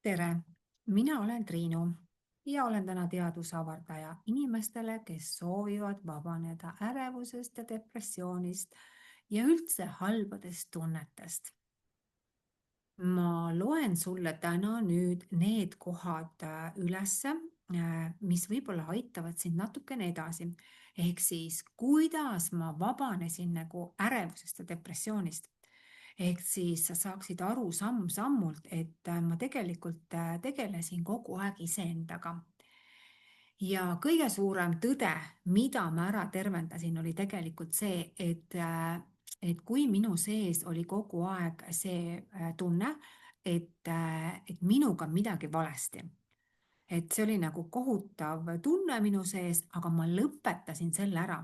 Tere, mina olen Triinu ja olen täna teadusavardaja inimestele, kes soovivad vabaneda ärevusest ja depressioonist ja üldse halbadest tunnetest. Ma loen sulle täna nüüd need kohad ülesse, mis võib-olla aitavad sind natukene edasi. Ehk siis, kuidas ma vabanesin nagu ärevusest ja depressioonist. Ehk siis sa saaksid aru samm-sammult, et ma tegelikult tegelesin kogu aeg iseendaga. Ja kõige suurem tõde, mida ma ära tervendasin, oli tegelikult see, et kui minu sees oli kogu aeg see tunne, et minuga on midagi valesti, et see oli nagu kohutav tunne minu sees, aga ma lõpetasin selle ära,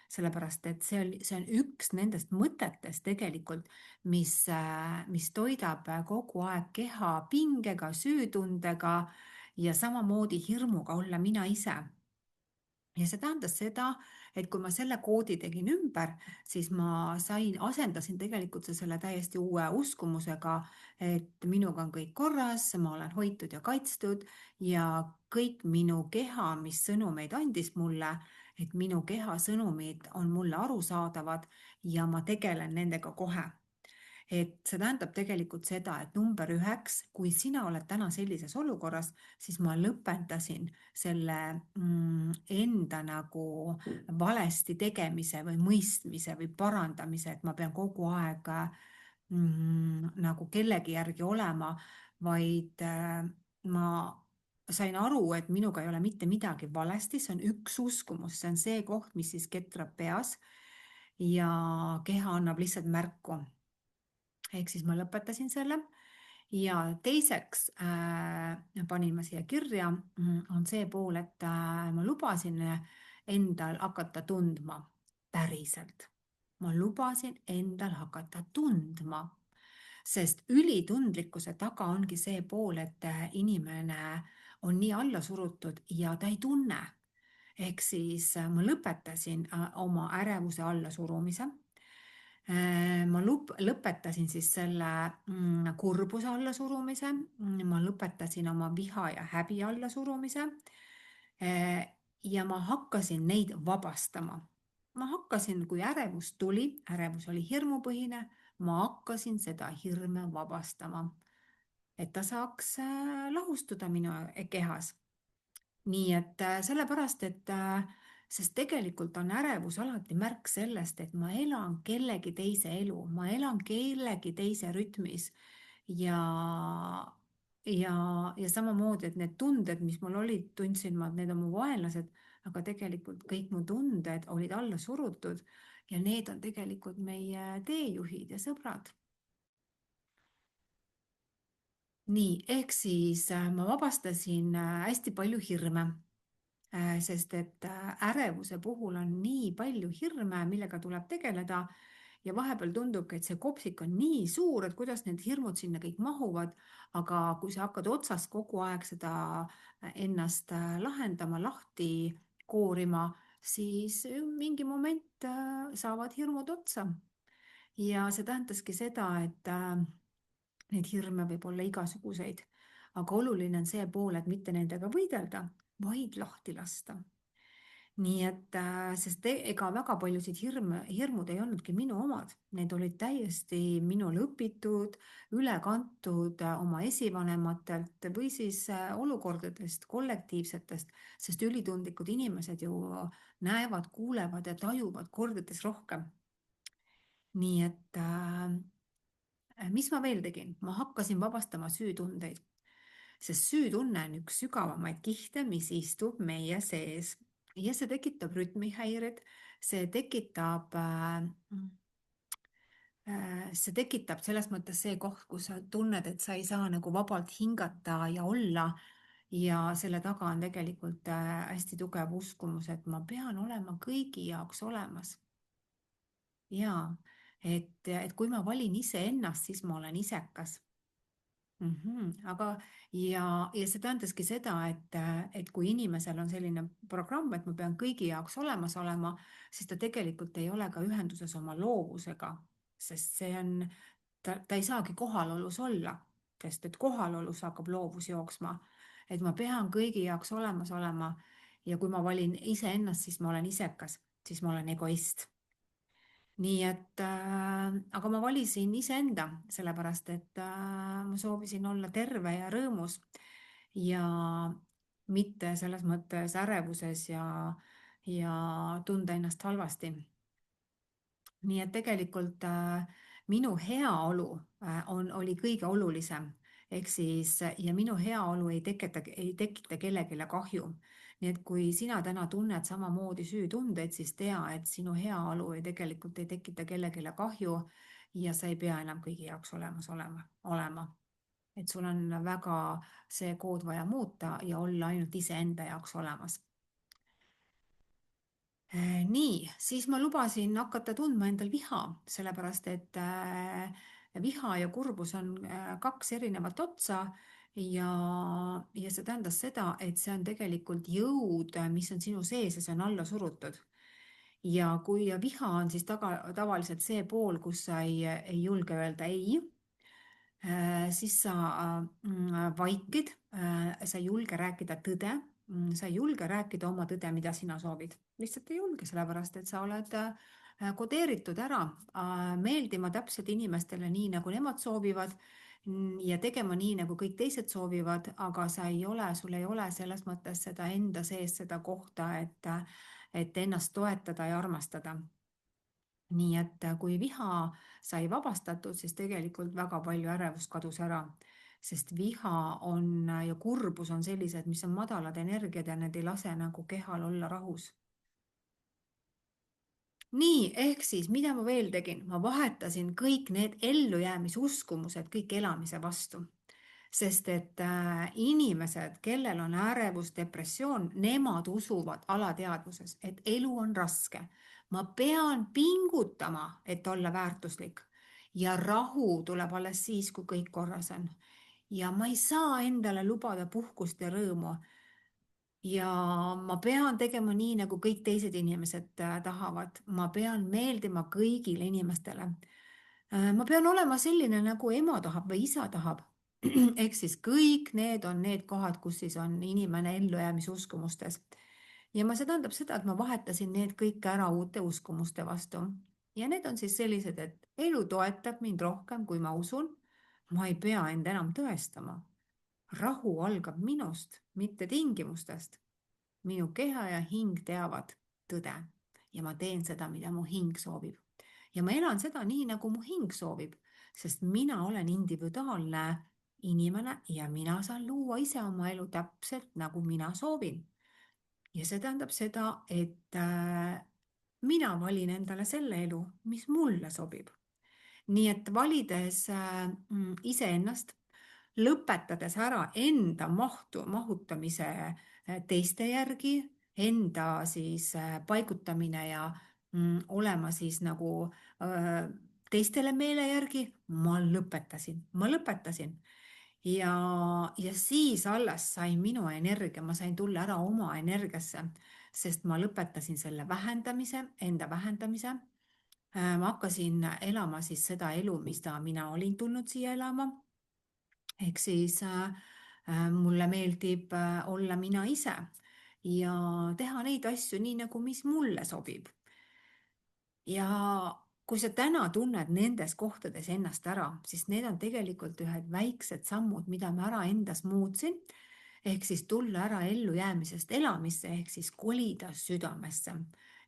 sellepärast et see on üks nendest mõtetest tegelikult, mis toidab kogu aeg keha pingega, süütundega ja samamoodi hirmuga olla mina ise. Ja see tähendas seda, et kui ma selle koodi tegin ümber, siis ma asendasin tegelikult selle täiesti uue uskumusega, et minuga on kõik korras, ma olen hoitud ja kaitstud ja kõik minu keha, mis sõnumeid andis mulle, et minu keha sõnumid on mulle arusaadavad ja ma tegelen nendega kohe. Et see tähendab tegelikult seda, et number 1, kui sina oled täna sellises olukorras, siis ma lõpetasin selle enda nagu valesti tegemise või mõistmise või parandamise, et ma pean kogu aeg nagu kellegi järgi olema, vaid ma sain aru, et minuga ei ole mitte midagi valesti, see on üks uskumus, see on see koht, mis siis ketrab peas ja keha annab lihtsalt märku. Ehk siis ma lõpetasin selle ja teiseks panin ma siia kirja, on see pool, et ma lubasin endal hakata tundma päriselt. Ma lubasin endal hakata tundma, sest ülitundlikkuse taga ongi see pool, et inimene on nii alla surutud ja ta ei tunne. Ehk siis ma lõpetasin oma ärevuse allasurumise. Ma lõpetasin siis selle kurbuse allasurumise, ma lõpetasin oma viha ja häbi allasurumise ja ma hakkasin neid vabastama. Ma hakkasin, kui ärevus tuli, ärevus oli hirmupõhine, ma hakkasin seda hirme vabastama, et ta saaks lahustuda minu kehas. Nii et sellepärast, sest tegelikult on ärevus alati märk sellest, et ma elan kellegi teise elu, ma elan kellegi teise rütmis ja, ja samamoodi, et need tunded, mis mul olid, tundsin ma, et need on mu vaenlased, aga tegelikult kõik mu tunded olid alla surutud ja need on tegelikult meie teejuhid ja sõbrad. Nii, ehk siis ma vabastasin hästi palju hirme, sest et ärevuse puhul on nii palju hirme, millega tuleb tegeleda ja vahepeal tundubki, et see kopsik on nii suur, et kuidas need hirmud sinna kõik mahuvad, aga kui sa hakkad otsast kogu aeg seda ennast lahendama, lahti koorima, siis mingi moment saavad hirmud otsa. Ja see tähendaski seda, et neid hirme võib olla igasuguseid, aga oluline on see pool, et mitte nendega võidelda, vaid lahti lasta. Nii et, sest ega väga paljusid hirmud ei olnudki minu omad, need olid täiesti minule õpitud, üle kantud oma esivanematelt või siis olukordadest, kollektiivsetest, sest ülitundlikud inimesed ju näevad, kuulevad ja tajuvad kordades rohkem. Nii et mis ma veel tegin? Ma hakkasin vabastama süütundeid, sest süütunne on üks sügavamaid kihte, mis istub meie sees ja see tekitab rütmihäired, see tekitab, see tekitab selles mõttes see koht, kus sa tunned, et sa ei saa nagu vabalt hingata ja olla ja selle taga on tegelikult hästi tugev uskumus, et ma pean olema kõigi jaoks olemas. Jaa, et kui ma valin iseennast, siis ma olen isekas. Aga ja see tähendaski seda, et kui inimesel on selline programm, et ma pean kõigi jaoks olemas olema, siis ta tegelikult ei ole ka ühenduses oma loovusega, sest see on, ta ei saagi kohalolus olla. sest et kohalolus hakkab loovus jooksma, et ma pean kõigi jaoks olemas olema ja kui ma valin iseennast, siis ma olen isekas, siis ma olen egoist. Nii et, aga ma valisin iseenda, sellepärast et ma soovisin olla terve ja rõõmus ja mitte selles mõttes ärevuses ja tunda ennast halvasti. Nii et tegelikult minu heaolu oli kõige olulisem, ehk siis ja minu heaolu ei tekita kellelegi kahju. Nii et kui sina täna tunned samamoodi süütundeid, siis tea, et sinu heaolu tegelikult ei tekita kellelegi kahju ja sa ei pea enam kõigi jaoks olema. Et sul on väga see kood vaja muuta ja olla ainult iseenda jaoks olemas. Nii, siis ma lubasin hakata tundma endal viha, sellepärast et viha ja kurbus on kaks erinevat otsa ja see tähendas seda, et see on tegelikult jõud, mis on sinu sees ja see on alla surutud. Ja kui viha on siis tavaliselt see pool, kus sa ei julge öelda ei, siis sa vaikid, sa ei julge rääkida tõde, sa ei julge rääkida oma tõde, mida sina soovid. Lihtsalt ei julge, sellepärast et sa oled kodeeritud ära meeldima täpselt inimestele nii, nagu nemad soovivad ja tegema nii, nagu kõik teised soovivad, aga sul ei ole selles mõttes seda enda sees seda kohta, et ennast toetada ja armastada. Nii et kui viha sai vabastatud, siis tegelikult väga palju ärevust kadus ära, sest viha ja kurbus on sellised, mis on madalad energiad ja need ei lase nagu kehal olla rahus. Nii, ehk siis, mida ma veel tegin? Ma vahetasin kõik need ellujäämisuskumused kõik elamise vastu. Sest et inimesed, kellel on ärevus, depressioon, nemad usuvad alateadvuses, et elu on raske. Ma pean pingutama, et olla väärtuslik ja rahu tuleb alles siis, kui kõik korras on. Ja ma ei saa endale lubada puhkust ja rõõmu. Ja ma pean tegema nii, nagu kõik teised inimesed tahavad. Ma pean meeldima kõigile inimestele. Ma pean olema selline, nagu ema tahab või isa tahab. Ehk siis kõik need on need kohad, kus siis on inimene ellujäämisuskumustes. Ja see tähendab seda, et ma vahetasin need kõik ära uute uskumuste vastu. Ja need on siis sellised, et elu toetab mind rohkem, kui ma usun. Ma ei pea end enam tõestama. Rahu algab minust, mitte tingimustest. Minu keha ja hing teavad tõde ja ma teen seda, mida mu hing soovib. Ja ma elan seda nii, nagu mu hing soovib, sest mina olen individuaalne inimene ja mina saan luua ise oma elu täpselt, nagu mina soovin. Ja see tähendab seda, et mina valin endale selle elu, mis mulle sobib. Nii et valides iseennast, lõpetades ära enda mahutamise teiste järgi, enda siis paigutamine ja olema siis nagu teistele meele järgi, ma lõpetasin. Ja siis alles sai minu energia, ma sain tulla ära oma energiasse, sest ma lõpetasin selle enda vähendamise. Ma hakkasin elama siis seda elu, mida mina olin tulnud siia elama. Ehk siis mulle meeldib olla mina ise ja teha neid asju nii, nagu mis mulle sobib. Ja kui sa täna tunned nendes kohtades ennast ära, siis need on tegelikult ühed väiksed sammud, mida ma ära endas muutsin. Ehk siis tulla ära ellujäämisest elamisse, ehk siis kolida südamesse.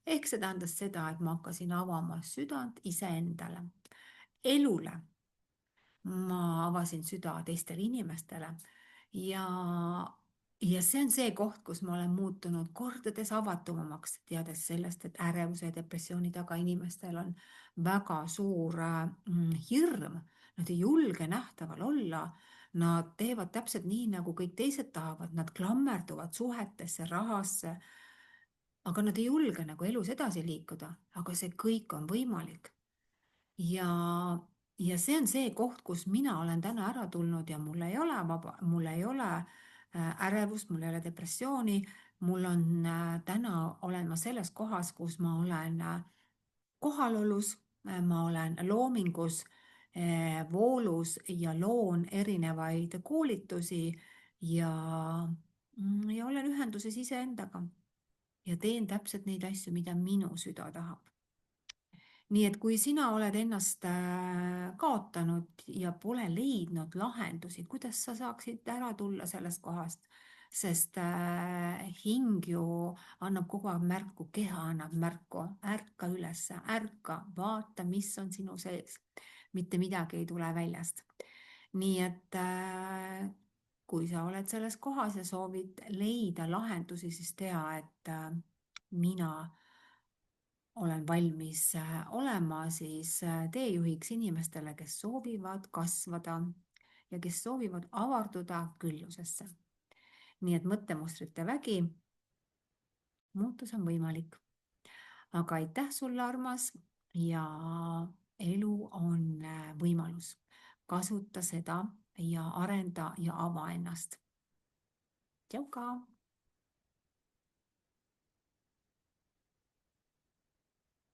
Ehk see tähendas seda, et ma hakkasin avama südant iseendale, elule. Ma avasin süda teistele inimestele ja see on see koht, kus ma olen muutunud kordades avatumamaks, teades sellest, et ärevuse ja depressiooni taga inimestel on väga suur hirm. Nad ei julge nähtaval olla. Nad teevad täpselt nii, nagu kõik teised tahavad. Nad klammerduvad suhetesse, rahasse. Aga nad ei julge nagu elus edasi liikuda, aga see kõik on võimalik. Ja see on see koht, kus mina olen täna ära tulnud ja mul ei ole ärevust, mul ei ole depressiooni, täna olen ma selles kohas, kus ma olen kohalolus, ma olen loomingus voolus ja loon erinevaid koolitusi ja, ja olen ühenduses iseendaga ja teen täpselt neid asju, mida minu süda tahab. Nii et kui sina oled ennast kaotanud ja pole leidnud lahendusi, kuidas sa saaksid ära tulla sellest kohast, sest hing ju annab kogu aeg märku, keha annab märku, ärka ülesse, ärka, vaata, mis on sinu sees. mitte midagi ei tule väljast. nii et kui sa oled selles kohas ja soovid leida lahendusi, siis tea, et mina olen valmis olema siis teejuhiks inimestele, kes soovivad kasvada ja kes soovivad avarduda küllusesse. nii et mõttemustrite vägi, muutus on võimalik. aga aitäh sulle, armas, ja elu on võimalus. kasuta seda ja arenda ja ava ennast. tšau ka!